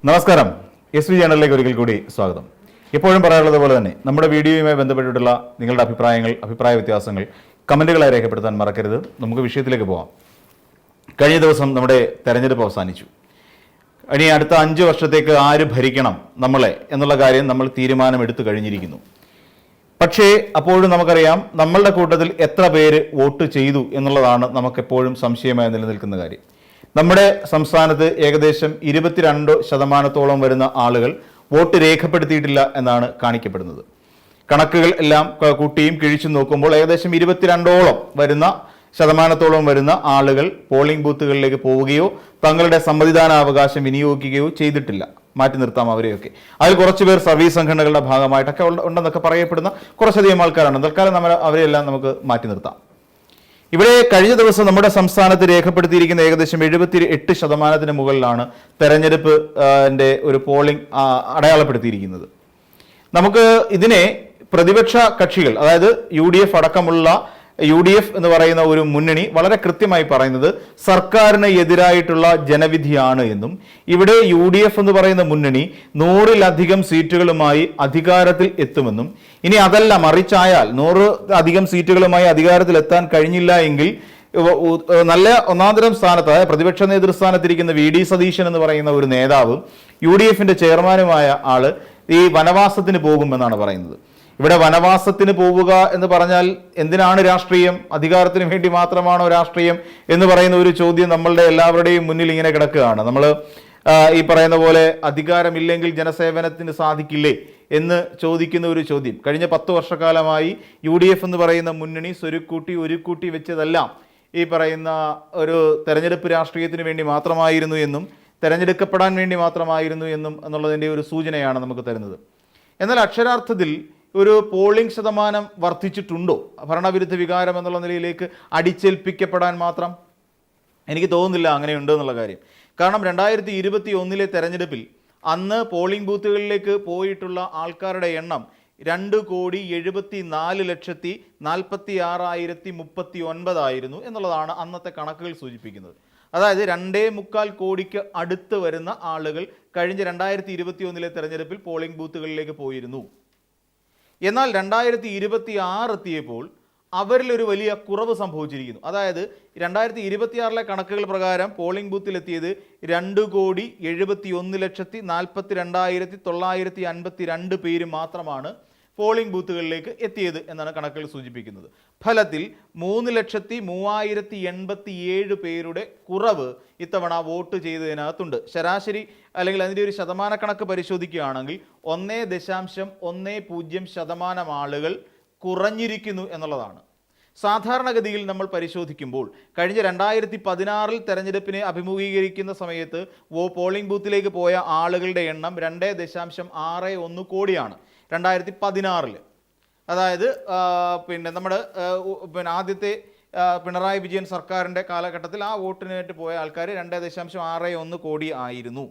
നമസ്കാരം. S V ചാനലിലേക്ക് ഒരിക്കൽ കൂടി സ്വാഗതം. എപ്പോഴും പറയാറുള്ളത് പോലെ തന്നെ നമ്മുടെ വീഡിയോയുമായി ബന്ധപ്പെട്ടിട്ടുള്ള നിങ്ങളുടെ അഭിപ്രായങ്ങൾ, അഭിപ്രായ വ്യത്യാസങ്ങൾ കമൻറ്റുകളായി രേഖപ്പെടുത്താൻ മറക്കരുത്. നമുക്ക് വിഷയത്തിലേക്ക് പോകാം. കഴിഞ്ഞ ദിവസം നമ്മുടെ തെരഞ്ഞെടുപ്പ് അവസാനിച്ചു. ഇനി അടുത്ത 5 വർഷത്തേക്ക് ആര് ഭരിക്കണം നമ്മളെ എന്നുള്ള കാര്യം നമ്മൾ തീരുമാനമെടുത്തു കഴിഞ്ഞിരിക്കുന്നു. പക്ഷേ അപ്പോഴും നമുക്കറിയാം, നമ്മളുടെ കൂട്ടത്തിൽ എത്ര പേര് വോട്ട് ചെയ്തു എന്നുള്ളതാണ് നമുക്കെപ്പോഴും സംശയമായി നിലനിൽക്കുന്ന കാര്യം. നമ്മുടെ സംസ്ഥാനത്ത് ഏകദേശം 22% വരുന്ന ആളുകൾ വോട്ട് രേഖപ്പെടുത്തിയിട്ടില്ല എന്നാണ് കാണിക്കപ്പെടുന്നത്. കണക്കുകൾ എല്ലാം കൂട്ടിയും കിഴിച്ചും നോക്കുമ്പോൾ ഏകദേശം 22% വരുന്ന ആളുകൾ പോളിംഗ് ബൂത്തുകളിലേക്ക് പോവുകയോ തങ്ങളുടെ സമ്മതിദാനാവകാശം വിനിയോഗിക്കുകയോ ചെയ്തിട്ടില്ല. മാറ്റി നിർത്താം അവരെയൊക്കെ. അതിൽ കുറച്ചുപേർ സർവീസ് സംഘടനകളുടെ ഭാഗമായിട്ടൊക്കെ ഉണ്ടെന്നൊക്കെ പറയപ്പെടുന്ന കുറച്ചധികം ആൾക്കാരാണ്. തൽക്കാലം അവരെല്ലാം നമുക്ക് മാറ്റി നിർത്താം. ഇവിടെ കഴിഞ്ഞ ദിവസം നമ്മുടെ സംസ്ഥാനത്ത് രേഖപ്പെടുത്തിയിരിക്കുന്ന ഏകദേശം 78% മുകളിലാണ് തെരഞ്ഞെടുപ്പ് ഒരു പോളിംഗ് അടയാളപ്പെടുത്തിയിരിക്കുന്നത്. നമുക്ക് ഇതിനെ പ്രതിപക്ഷ കക്ഷികൾ, അതായത് UDF എന്ന് പറയുന്ന ഒരു മുന്നണി വളരെ കൃത്യമായി പറയുന്നത് സർക്കാരിന് എതിരായിട്ടുള്ള ജനവിധിയാണ് എന്നും, ഇവിടെ UDF എന്ന് പറയുന്ന മുന്നണി 100-ലധികം സീറ്റുകളുമായി അധികാരത്തിൽ എത്തുമെന്നും, ഇനി അതല്ല മറിച്ചായാൽ 100-അധികം സീറ്റുകളുമായി അധികാരത്തിൽ എത്താൻ കഴിഞ്ഞില്ല എങ്കിൽ നല്ല ഒന്നാന്തരം സ്ഥാനത്ത്, അതായത് പ്രതിപക്ഷ നേതൃസ്ഥാനത്തിരിക്കുന്ന VD സതീശൻ എന്ന് പറയുന്ന ഒരു നേതാവ് UDFന്റെ ചെയർമാനുമായ ആള് ഈ വനവാസത്തിന് പോകുമെന്നാണ് പറയുന്നത്. ഇവിടെ വനവാസത്തിന് പോവുക എന്ന് പറഞ്ഞാൽ എന്തിനാണ് രാഷ്ട്രീയം? അധികാരത്തിന് വേണ്ടി മാത്രമാണോ രാഷ്ട്രീയം എന്ന് പറയുന്ന ഒരു ചോദ്യം നമ്മളുടെ എല്ലാവരുടെയും മുന്നിൽ ഇങ്ങനെ കിടക്കുകയാണ്. നമ്മൾ ഈ പറയുന്ന പോലെ അധികാരമില്ലെങ്കിൽ ജനസേവനത്തിന് സാധിക്കില്ലേ എന്ന് ചോദിക്കുന്ന ഒരു ചോദ്യം. കഴിഞ്ഞ 10 വർഷക്കാലമായി UDF എന്ന് പറയുന്ന മുന്നണി ഒരുക്കൂട്ടി വെച്ചതെല്ലാം ഈ പറയുന്ന ഒരു തെരഞ്ഞെടുപ്പ് രാഷ്ട്രീയത്തിന് വേണ്ടി മാത്രമായിരുന്നു എന്നും തെരഞ്ഞെടുക്കപ്പെടാൻ വേണ്ടി മാത്രമായിരുന്നു എന്നുള്ളതിൻ്റെ ഒരു സൂചനയാണ് നമുക്ക് തരുന്നത്. എന്നാൽ അക്ഷരാർത്ഥത്തിൽ ഒരു പോളിംഗ് ശതമാനം വർദ്ധിച്ചിട്ടുണ്ടോ ഭരണവിരുദ്ധ വികാരം എന്നുള്ള നിലയിലേക്ക് അടിച്ചേൽപ്പിക്കപ്പെടാൻ മാത്രം? എനിക്ക് തോന്നുന്നില്ല അങ്ങനെയുണ്ട് എന്നുള്ള കാര്യം. കാരണം 2021 തെരഞ്ഞെടുപ്പിൽ അന്ന് പോളിംഗ് ബൂത്തുകളിലേക്ക് പോയിട്ടുള്ള ആൾക്കാരുടെ എണ്ണം 2,74,46,039 ആയിരുന്നു എന്നുള്ളതാണ് അന്നത്തെ കണക്കുകൾ സൂചിപ്പിക്കുന്നത്. അതായത് 2.25 കോടിക്ക് അടുത്ത് വരുന്ന ആളുകൾ കഴിഞ്ഞ 2021 തെരഞ്ഞെടുപ്പിൽ പോളിംഗ് ബൂത്തുകളിലേക്ക് പോയിരുന്നു. എന്നാൽ 2026 എത്തിയപ്പോൾ അവരിലൊരു വലിയ കുറവ് സംഭവിച്ചിരിക്കുന്നു. അതായത് 2026 കണക്കുകൾ പ്രകാരം പോളിംഗ് ബൂത്തിലെത്തിയത് 2,71,42,952 പേര് മാത്രമാണ് പോളിംഗ് ബൂത്തുകളിലേക്ക് എത്തിയത് എന്നാണ് കണക്കുകൾ സൂചിപ്പിക്കുന്നത്. ഫലത്തിൽ 3,03,087 പേരുടെ കുറവ് ഇത്തവണ വോട്ട് ചെയ്തതിനകത്തുണ്ട്. ശരാശരി അല്ലെങ്കിൽ അതിൻ്റെ ഒരു ശതമാന കണക്ക് പരിശോധിക്കുകയാണെങ്കിൽ 1.10% ആളുകൾ കുറഞ്ഞിരിക്കുന്നു എന്നുള്ളതാണ്. സാധാരണഗതിയിൽ നമ്മൾ പരിശോധിക്കുമ്പോൾ കഴിഞ്ഞ 2016 തെരഞ്ഞെടുപ്പിനെ അഭിമുഖീകരിക്കുന്ന സമയത്ത് പോളിംഗ് ബൂത്തിലേക്ക് പോയ ആളുകളുടെ എണ്ണം 2.61 കോടിയാണ് 2016. അതായത് നമ്മുടെ ആദ്യത്തെ പിണറായി വിജയൻ സർക്കാരിൻ്റെ കാലഘട്ടത്തിൽ ആ വോട്ടിനായിട്ട് പോയ ആൾക്കാർ 2.61 കോടി ആയിരുന്നു.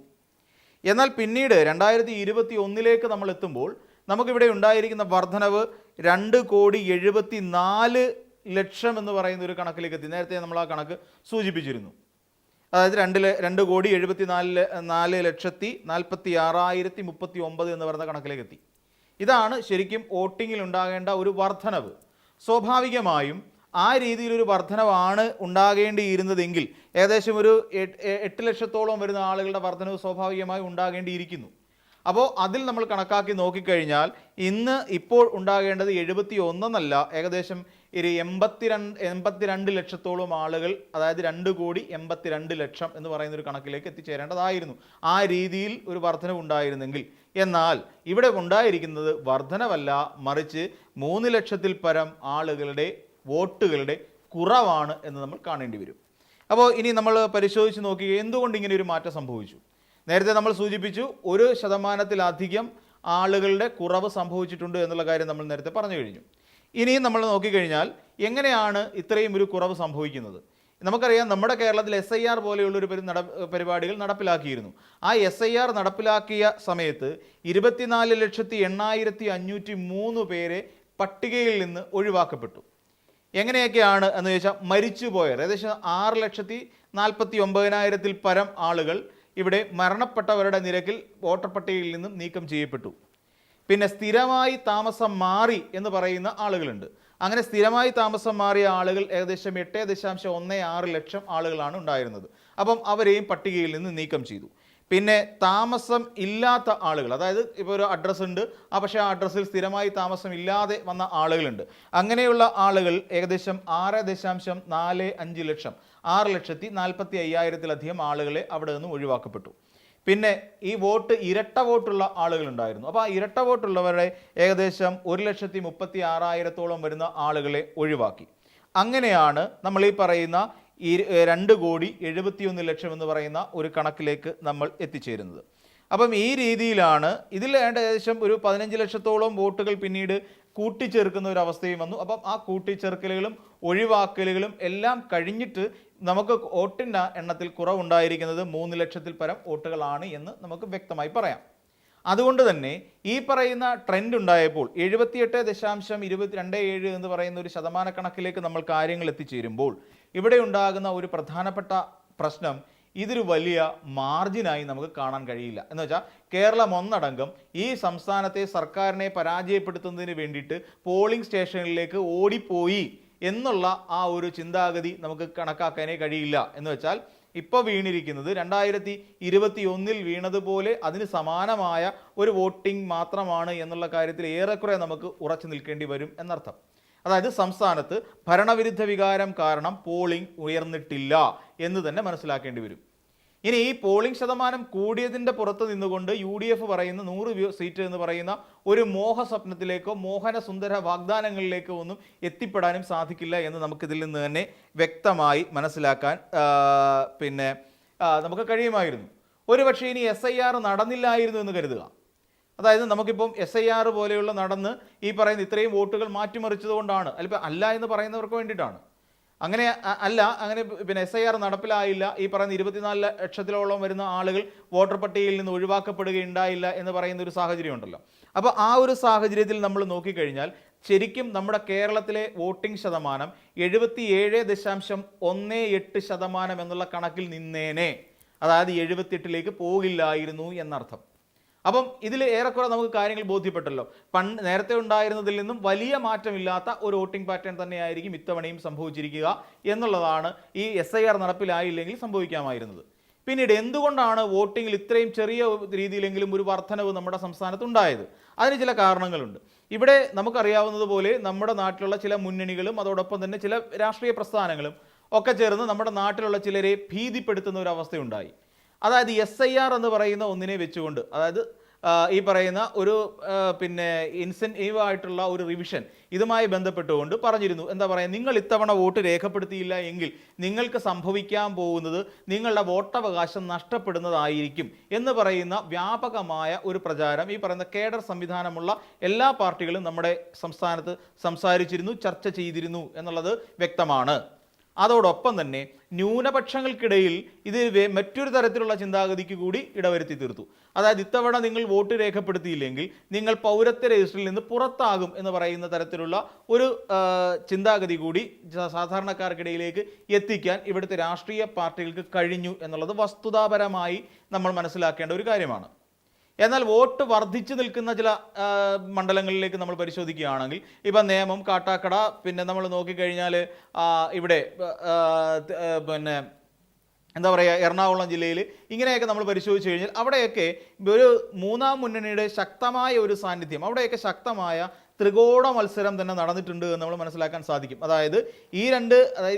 എന്നാൽ പിന്നീട് 2021 നമ്മൾ എത്തുമ്പോൾ നമുക്കിവിടെ ഉണ്ടായിരിക്കുന്ന വർധനവ് 2,74,00,000 എന്ന് പറയുന്ന ഒരു കണക്കിലേക്ക് എത്തി. നേരത്തെ നമ്മൾ ആ കണക്ക് സൂചിപ്പിച്ചിരുന്നു. അതായത് 2,74,46,039 എന്ന് പറയുന്ന കണക്കിലേക്ക് എത്തി. ഇതാണ് ശരിക്കും വോട്ടിങ്ങിൽ ഉണ്ടാകേണ്ട ഒരു വർധനവ്. സ്വാഭാവികമായും ആ രീതിയിലൊരു വർധനവാണ് ഉണ്ടാകേണ്ടിയിരുന്നതെങ്കിൽ ഏകദേശം ഒരു 8 ലക്ഷത്തോളം വരുന്ന ആളുകളുടെ വർധനവ് സ്വാഭാവികമായി ഉണ്ടാകേണ്ടിയിരിക്കുന്നു. അപ്പോൾ അതിൽ നമ്മൾ കണക്കാക്കി നോക്കിക്കഴിഞ്ഞാൽ ഇപ്പോൾ ഉണ്ടാകേണ്ടത് 71 എന്നല്ല, ഏകദേശം ഒരു 82 ലക്ഷത്തോളം ആളുകൾ, അതായത് 2,82,00,000 എന്ന് പറയുന്ന ഒരു കണക്കിലേക്ക് എത്തിച്ചേരേണ്ടതായിരുന്നു ആ രീതിയിൽ ഒരു വർധനവ് ഉണ്ടായിരുന്നെങ്കിൽ. എന്നാൽ ഇവിടെ ഉണ്ടായിരിക്കുന്നത് വർധനവല്ല, മറിച്ച് 3 ലക്ഷത്തിൽ പരം ആളുകളുടെ വോട്ടുകളുടെ കുറവാണ് എന്ന് നമ്മൾ കാണേണ്ടി വരും. അപ്പോൾ ഇനി നമ്മൾ പരിശോധിച്ച് നോക്കി എന്തുകൊണ്ട് ഇങ്ങനെ ഒരു മാറ്റം സംഭവിച്ചു. നേരത്തെ നമ്മൾ സൂചിപ്പിച്ചു 1% ആളുകളുടെ കുറവ് സംഭവിച്ചിട്ടുണ്ട് എന്നുള്ള കാര്യം നമ്മൾ നേരത്തെ പറഞ്ഞു കഴിഞ്ഞു. ഇനിയും നമ്മൾ നോക്കിക്കഴിഞ്ഞാൽ എങ്ങനെയാണ് ഇത്രയും ഒരു കുറവ് സംഭവിക്കുന്നത്? നമുക്കറിയാം, നമ്മുടെ കേരളത്തിൽ SIR പോലെയുള്ളൊരു പരിപാടികൾ നടപ്പിലാക്കിയിരുന്നു. ആ SIR നടപ്പിലാക്കിയ സമയത്ത് 24,80,503 പേരെ പട്ടികയിൽ നിന്ന് ഒഴിവാക്കപ്പെട്ടു. എങ്ങനെയൊക്കെയാണ് എന്ന് ചോദിച്ചാൽ, മരിച്ചുപോയവർ ഏകദേശം 6,49,000 പരം ആളുകൾ ഇവിടെ മരണപ്പെട്ടവരുടെ നിരക്കിൽ വോട്ടർ പട്ടികയിൽ നിന്നും നീക്കം ചെയ്യപ്പെട്ടു. പിന്നെ സ്ഥിരമായി താമസം മാറി എന്ന് പറയുന്ന ആളുകളുണ്ട്. അങ്ങനെ സ്ഥിരമായി താമസം മാറിയ ആളുകൾ ഏകദേശം 8.16 ലക്ഷം ആളുകളാണ് ഉണ്ടായിരുന്നത്. അപ്പം അവരെയും പട്ടികയിൽ നിന്ന് നീക്കം ചെയ്തു. പിന്നെ താമസം ഇല്ലാത്ത ആളുകൾ, അതായത് ഇപ്പോൾ ഒരു അഡ്രസ്സ് ഉണ്ട്, പക്ഷേ ആ അഡ്രസ്സിൽ സ്ഥിരമായി താമസം ഇല്ലാതെ വന്ന ആളുകളുണ്ട്. അങ്ങനെയുള്ള ആളുകൾ ഏകദേശം 6.45 ലക്ഷം, 6,45,000-ലധികം ആളുകളെ അവിടെ നിന്നും ഒഴിവാക്കപ്പെട്ടു. പിന്നെ ഈ ഇരട്ട വോട്ടുള്ള ആളുകളുണ്ടായിരുന്നു. അപ്പോൾ ആ ഇരട്ട വോട്ടുള്ളവരുടെ ഏകദേശം 1,36,000-ഓളം വരുന്ന ആളുകളെ ഒഴിവാക്കി. അങ്ങനെയാണ് നമ്മൾ ഈ പറയുന്ന 2,71,00,000 എന്ന് പറയുന്ന ഒരു കണക്കിലേക്ക് നമ്മൾ എത്തിച്ചേരുന്നത്. അപ്പം ഈ രീതിയിലാണ് ഇതിൽ ഏകദേശം ഒരു 15 ലക്ഷത്തോളം വോട്ടുകൾ പിന്നീട് കൂട്ടിച്ചേർക്കുന്ന ഒരു അവസ്ഥയും വന്നു. അപ്പം ആ കൂട്ടിച്ചേർക്കലുകളും ഒഴിവാക്കലുകളും എല്ലാം കഴിഞ്ഞിട്ട് നമുക്ക് വോട്ടിൻ്റെ എണ്ണത്തിൽ കുറവുണ്ടായിരിക്കുന്നത് 3 ലക്ഷത്തിൽ പരം വോട്ടുകളാണ് എന്ന് നമുക്ക് വ്യക്തമായി പറയാം. അതുകൊണ്ട് തന്നെ ഈ പറയുന്ന ട്രെൻഡ് ഉണ്ടായപ്പോൾ 78.227 എന്ന് പറയുന്ന ഒരു ശതമാന കണക്കിലേക്ക് നമ്മൾ കാര്യങ്ങൾ എത്തിച്ചേരുമ്പോൾ ഇവിടെ ഉണ്ടാകുന്ന ഒരു പ്രധാനപ്പെട്ട പ്രശ്നം ഇതൊരു വലിയ മാർജിനായി നമുക്ക് കാണാൻ കഴിയില്ല. എന്ന് വെച്ചാൽ കേരളം ഒന്നടങ്കം ഈ സംസ്ഥാനത്തെ സർക്കാരിനെ പരാജയപ്പെടുത്തുന്നതിന് വേണ്ടിയിട്ട് പോളിംഗ് സ്റ്റേഷനിലേക്ക് ഓടിപ്പോയി എന്നുള്ള ആ ഒരു ചിന്താഗതി നമുക്ക് കണക്കാക്കാനേ കഴിയില്ല. എന്ന് വെച്ചാൽ ഇപ്പോൾ വീണിരിക്കുന്നത് 2021 വീണതുപോലെ അതിന് സമാനമായ ഒരു വോട്ടിംഗ് മാത്രമാണ് എന്നുള്ള കാര്യത്തിൽ ഏറെക്കുറെ നമുക്ക് ഉറച്ചു നിൽക്കേണ്ടി വരും എന്നർത്ഥം. അതായത് സംസ്ഥാനത്ത് ഭരണവിരുദ്ധ വികാരം കാരണം പോളിംഗ് ഉയർന്നിട്ടില്ല എന്ന് തന്നെ മനസ്സിലാക്കേണ്ടി വരും. ഇനി ഈ പോളിംഗ് ശതമാനം കൂടിയതിൻ്റെ പുറത്ത് നിന്നുകൊണ്ട് UDF പറയുന്ന 100 സീറ്റ് എന്ന് പറയുന്ന ഒരു മോഹ സ്വപ്നത്തിലേക്കോ മോഹന സുന്ദര വാഗ്ദാനങ്ങളിലേക്കോ ഒന്നും എത്തിപ്പെടാനും സാധിക്കില്ല എന്ന് നമുക്കിതിൽ നിന്ന് തന്നെ വ്യക്തമായി മനസ്സിലാക്കാൻ നമുക്ക് കഴിയുമായിരുന്നു. ഒരുപക്ഷെ ഇനി SIR നടന്നില്ലായിരുന്നു എന്ന് കരുതുക. അതായത് നമുക്കിപ്പം SIR പോലെയുള്ള നടന്ന് ഈ പറയുന്ന ഇത്രയും വോട്ടുകൾ മാറ്റിമറിച്ചത് കൊണ്ടാണ്, അല്ല എന്ന് പറയുന്നവർക്ക് വേണ്ടിയിട്ടാണ്. അങ്ങനെ അല്ല, അങ്ങനെ SIR നടപ്പിലായില്ല, ഈ പറയുന്ന 24 ലക്ഷത്തിലോളം വരുന്ന ആളുകൾ വോട്ടർ പട്ടികയിൽ നിന്ന് ഒഴിവാക്കപ്പെടുകയുണ്ടായില്ല എന്ന് പറയുന്ന ഒരു സാഹചര്യം ഉണ്ടല്ലോ. അപ്പോൾ ആ ഒരു സാഹചര്യത്തിൽ നമ്മൾ നോക്കിക്കഴിഞ്ഞാൽ ശരിക്കും നമ്മുടെ കേരളത്തിലെ വോട്ടിംഗ് ശതമാനം 77.18% എന്നുള്ള കണക്കിൽ നിന്നേനെ, അതായത് 78ലേക്ക് പോകില്ലായിരുന്നു എന്നർത്ഥം. അപ്പം ഇതിൽ ഏറെക്കുറെ നമുക്ക് കാര്യങ്ങൾ ബോധ്യപ്പെട്ടല്ലോ. നേരത്തെ ഉണ്ടായിരുന്നതിൽ നിന്നും വലിയ മാറ്റമില്ലാത്ത ഒരു വോട്ടിംഗ് പാറ്റേൺ തന്നെയായിരിക്കും ഇത്തവണയും സംഭവിച്ചിരിക്കുക എന്നുള്ളതാണ് ഈ SIR നടപ്പിലായില്ലെങ്കിൽ സംഭവിക്കാമായിരുന്നത്. പിന്നീട് എന്തുകൊണ്ടാണ് വോട്ടിങ്ങിൽ ഇത്രയും ചെറിയ രീതിയിലെങ്കിലും ഒരു വർധനവ് നമ്മുടെ സംസ്ഥാനത്ത് ഉണ്ടായത്? അതിന് ചില കാരണങ്ങളുണ്ട്. ഇവിടെ നമുക്കറിയാവുന്നതുപോലെ നമ്മുടെ നാട്ടിലുള്ള ചില മുന്നണികളും അതോടൊപ്പം തന്നെ ചില രാഷ്ട്രീയ പ്രസ്ഥാനങ്ങളും ഒക്കെ ചേർന്ന് നമ്മുടെ നാട്ടിലുള്ള ചിലരെ ഭീതിപ്പെടുത്തുന്ന ഒരു അവസ്ഥയുണ്ടായി. അതായത് SIR എന്ന് പറയുന്ന ഒന്നിനെ വെച്ചുകൊണ്ട്, അതായത് ഈ പറയുന്ന ഒരു ഇൻസെൻറ്റീവ് ആയിട്ടുള്ള ഒരു റിവിഷൻ ഇതുമായി ബന്ധപ്പെട്ടുകൊണ്ട് പറഞ്ഞിരുന്നു. എന്താ പറയുക, നിങ്ങൾ ഇത്തവണ വോട്ട് രേഖപ്പെടുത്തിയില്ല എങ്കിൽ നിങ്ങൾക്ക് സംഭവിക്കാൻ പോകുന്നത് നിങ്ങളുടെ വോട്ടവകാശം നഷ്ടപ്പെടുന്നതായിരിക്കും എന്ന് പറയുന്ന വ്യാപകമായ ഒരു പ്രചാരം ഈ പറയുന്ന കേഡർ സംവിധാനമുള്ള എല്ലാ പാർട്ടികളും നമ്മുടെ സംസ്ഥാനത്ത് സംസാരിച്ചിരുന്നു, ചർച്ച ചെയ്തിരുന്നു എന്നുള്ളത് വ്യക്തമാണ്. അതോടൊപ്പം തന്നെ ന്യൂനപക്ഷങ്ങൾക്കിടയിൽ ഇത് മറ്റൊരു തരത്തിലുള്ള ചിന്താഗതിക്ക് കൂടി ഇടവരുത്തി തീർത്തു. അതായത് ഇത്തവണ നിങ്ങൾ വോട്ട് രേഖപ്പെടുത്തിയില്ലെങ്കിൽ നിങ്ങൾ പൗരത്വ രജിസ്റ്ററിൽ നിന്ന് പുറത്താകും എന്ന് പറയുന്ന തരത്തിലുള്ള ഒരു ചിന്താഗതി കൂടി സാധാരണക്കാർക്കിടയിലേക്ക് എത്തിക്കാൻ ഇവിടുത്തെ രാഷ്ട്രീയ പാർട്ടികൾക്ക് കഴിഞ്ഞു എന്നുള്ളത് വസ്തുതാപരമായി നമ്മൾ മനസ്സിലാക്കേണ്ട ഒരു കാര്യമാണ്. എന്നാൽ വോട്ട് വർദ്ധിച്ചു നിൽക്കുന്ന ചില മണ്ഡലങ്ങളിലേക്ക് നമ്മൾ പരിശോധിക്കുകയാണെങ്കിൽ ഇപ്പം നേമം, കാട്ടാക്കട, പിന്നെ നമ്മൾ നോക്കിക്കഴിഞ്ഞാൽ ഇവിടെ എന്താ പറയുക എറണാകുളം ജില്ലയിൽ ഇങ്ങനെയൊക്കെ നമ്മൾ പരിശോധിച്ച് കഴിഞ്ഞാൽ അവിടെയൊക്കെ ഒരു മൂന്നാം മുന്നണിയുടെ ശക്തമായ ഒരു സാന്നിധ്യം, അവിടെയൊക്കെ ശക്തമായ ത്രികോണ മത്സരം തന്നെ നടന്നിട്ടുണ്ട് എന്ന് നമ്മൾ മനസ്സിലാക്കാൻ സാധിക്കും. അതായത്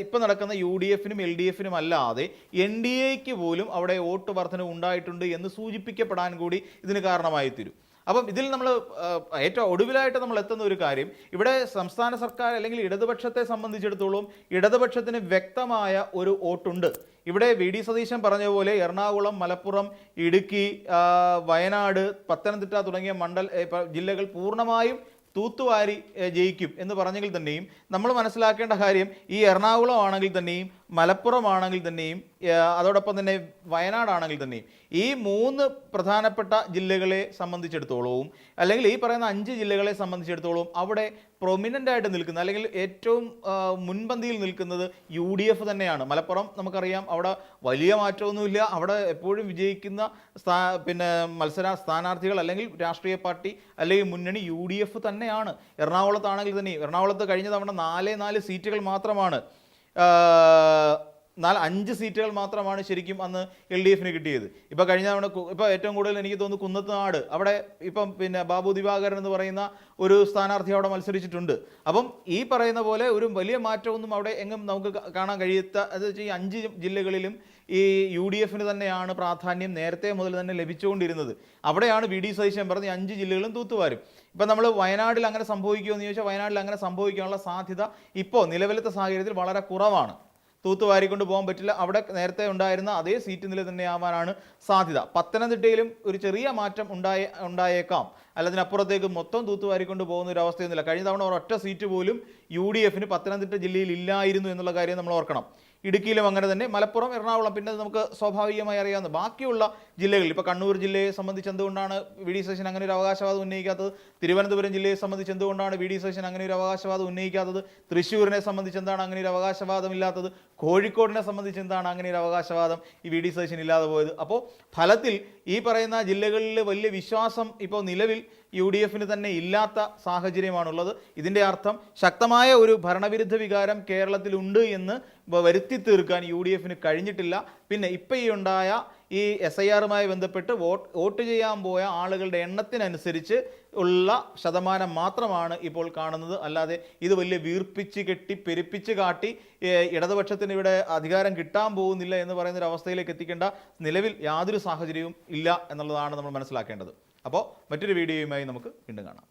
ഇപ്പം നടക്കുന്ന UDFനും LDFനും അല്ലാതെ NDAക്ക് പോലും അവിടെ വോട്ട് വർധന ഉണ്ടായിട്ടുണ്ട് എന്ന് സൂചിപ്പിക്കപ്പെടാൻ കൂടി ഇതിന് കാരണമായി തീരും. അപ്പം ഇതിൽ നമ്മൾ ഏറ്റവും ഒടുവിലായിട്ട് നമ്മൾ എത്തുന്ന ഒരു കാര്യം, ഇവിടെ സംസ്ഥാന സർക്കാർ അല്ലെങ്കിൽ ഇടതുപക്ഷത്തെ സംബന്ധിച്ചിടത്തോളം ഇടതുപക്ഷത്തിന് വ്യക്തമായ ഒരു വോട്ടുണ്ട്. ഇവിടെ VD സതീശൻ പറഞ്ഞ പോലെ എറണാകുളം, മലപ്പുറം, ഇടുക്കി, വയനാട്, പത്തനംതിട്ട തുടങ്ങിയ ജില്ലകൾ പൂർണ്ണമായും തൂത്തുവാരി ജയിക്കും എന്ന് പറഞ്ഞെങ്കിൽ തന്നെയും നമ്മൾ മനസ്സിലാക്കേണ്ട കാര്യം ഈ എറണാകുളം ആണെങ്കിൽ തന്നെയും മലപ്പുറമാണെങ്കിൽ തന്നെയും അതോടൊപ്പം തന്നെ വയനാടാണെങ്കിൽ തന്നെയും ഈ 3 പ്രധാനപ്പെട്ട ജില്ലകളെ സംബന്ധിച്ചിടത്തോളവും അല്ലെങ്കിൽ ഈ പറയുന്ന 5 ജില്ലകളെ സംബന്ധിച്ചിടത്തോളം അവിടെ പ്രൊമിനൻ്റ് ആയിട്ട് നിൽക്കുന്ന അല്ലെങ്കിൽ ഏറ്റവും മുൻപന്തിയിൽ നിൽക്കുന്നത് UDF തന്നെയാണ്. മലപ്പുറം നമുക്കറിയാം, അവിടെ വലിയ മാറ്റമൊന്നുമില്ല. അവിടെ എപ്പോഴും വിജയിക്കുന്ന സ്ഥാനാർത്ഥികൾ അല്ലെങ്കിൽ രാഷ്ട്രീയ പാർട്ടി അല്ലെങ്കിൽ മുന്നണി UDF തന്നെയാണ്. എറണാകുളത്താണെങ്കിൽ തന്നെയും എറണാകുളത്ത് കഴിഞ്ഞ തവണ 4 സീറ്റുകൾ മാത്രമാണ് 5 സീറ്റുകൾ മാത്രമാണ് ശരിക്കും അന്ന് LDFന് കിട്ടിയത്. ഇപ്പോൾ കഴിഞ്ഞ തവണ ഇപ്പോൾ ഏറ്റവും കൂടുതൽ എനിക്ക് തോന്നുന്നു കുന്നത്തുനാട്, അവിടെ ഇപ്പം ബാബു ദിവാകരൻ എന്ന് പറയുന്ന ഒരു സ്ഥാനാർത്ഥി അവിടെ മത്സരിച്ചിട്ടുണ്ട്. അപ്പം ഈ പറയുന്ന പോലെ ഒരു വലിയ മാറ്റമൊന്നും അവിടെ എങ്ങും നമുക്ക് കാണാൻ കഴിയാത്ത, അത് വെച്ചാൽ ഈ 5 ജില്ലകളിലും ഈ UDFന് തന്നെയാണ് പ്രാധാന്യം നേരത്തെ മുതൽ തന്നെ ലഭിച്ചുകൊണ്ടിരുന്നത്. അവിടെയാണ് VD സതീശൻ പറഞ്ഞ് 5 ജില്ലകളും തൂത്തുവാരും. ഇപ്പം നമ്മൾ വയനാട്ടിൽ അങ്ങനെ സംഭവിക്കുമോ എന്ന് ചോദിച്ചാൽ വയനാട്ടിൽ അങ്ങനെ സംഭവിക്കാനുള്ള സാധ്യത ഇപ്പോൾ നിലവിലത്തെ സാഹചര്യത്തിൽ വളരെ കുറവാണ്. തൂത്തുവാരിക്കൊണ്ട് പോകാൻ പറ്റില്ല. അവിടെ നേരത്തെ ഉണ്ടായിരുന്ന അതേ സീറ്റ് നില തന്നെ ആവാനാണ് സാധ്യത. പത്തനംതിട്ടയിലും ഒരു ചെറിയ മാറ്റം ഉണ്ടായേക്കാം, അല്ലതിനപ്പുറത്തേക്ക് മൊത്തം തൂത്തുവാരിക്കൊണ്ട് പോകുന്ന ഒരു അവസ്ഥയൊന്നുമില്ല. കഴിഞ്ഞ തവണ ഒരൊറ്റ സീറ്റ് പോലും UDFന് പത്തനംതിട്ട ജില്ലയിൽ ഇല്ലായിരുന്നു എന്നുള്ള കാര്യം നമ്മൾ ഓർക്കണം. ഇടുക്കിയിലും അങ്ങനെ തന്നെ, മലപ്പുറം, എറണാകുളം, പിന്നെ നമുക്ക് സ്വാഭാവികമായി അറിയാവുന്ന ബാക്കിയുള്ള ജില്ലകളിൽ ഇപ്പോൾ കണ്ണൂർ ജില്ലയെ സംബന്ധിച്ച് എന്തുകൊണ്ടാണ് VD സതീശൻ അങ്ങനെ ഒരു അവകാശവാദം ഉന്നയിക്കാത്തത്? തിരുവനന്തപുരം ജില്ലയെ സംബന്ധിച്ച് എന്തുകൊണ്ടാണ് VD സതീശൻ അങ്ങനെ ഒരു അവകാശവാദം ഉന്നയിക്കാത്തത്? തൃശ്ശൂരിനെ സംബന്ധിച്ച് എന്താണ് അങ്ങനെ ഒരു അവകാശവാദം ഇല്ലാത്തത്? കോഴിക്കോടിനെ സംബന്ധിച്ച് എന്താണ് അങ്ങനെ ഒരു അവകാശവാദം ഈ VD സതീശൻ ഇല്ലാതെ പോയത്? അപ്പോൾ ഫലത്തിൽ ഈ പറയുന്ന ജില്ലകളിൽ വലിയ വിശ്വാസം ഇപ്പോൾ നിലവിൽ UDFന് തന്നെ ഇല്ലാത്ത സാഹചര്യമാണുള്ളത്. ഇതിൻ്റെ അർത്ഥം ശക്തമായ ഒരു ഭരണവിരുദ്ധ വികാരം കേരളത്തിലുണ്ട് എന്ന് വരുത്തി തീർക്കാൻ UDFന് കഴിഞ്ഞിട്ടില്ല. പിന്നെ ഇപ്പം ഈ ഉണ്ടായ ഈ SIRമായി ബന്ധപ്പെട്ട് വോട്ട് ചെയ്യാൻ പോയ ആളുകളുടെ എണ്ണത്തിനനുസരിച്ച് ഉള്ള ശതമാനം മാത്രമാണ് ഇപ്പോൾ കാണുന്നത്. അല്ലാതെ ഇത് വലിയ വീർപ്പിച്ച് കെട്ടി പെരുപ്പിച്ച് കാട്ടി ഇടതുപക്ഷത്തിന് ഇവിടെ അധികാരം കിട്ടാൻ പോകുന്നില്ല എന്ന് പറയുന്ന ഒരു അവസ്ഥയിലേക്ക് എത്തിക്കേണ്ട നിലവിൽ യാതൊരു സാഹചര്യവും ഇല്ല എന്നുള്ളതാണ് നമ്മൾ മനസ്സിലാക്കേണ്ടത്. അപ്പോൾ മറ്റൊരു വീഡിയോയുമായി നമുക്ക് വീണ്ടും കാണാം.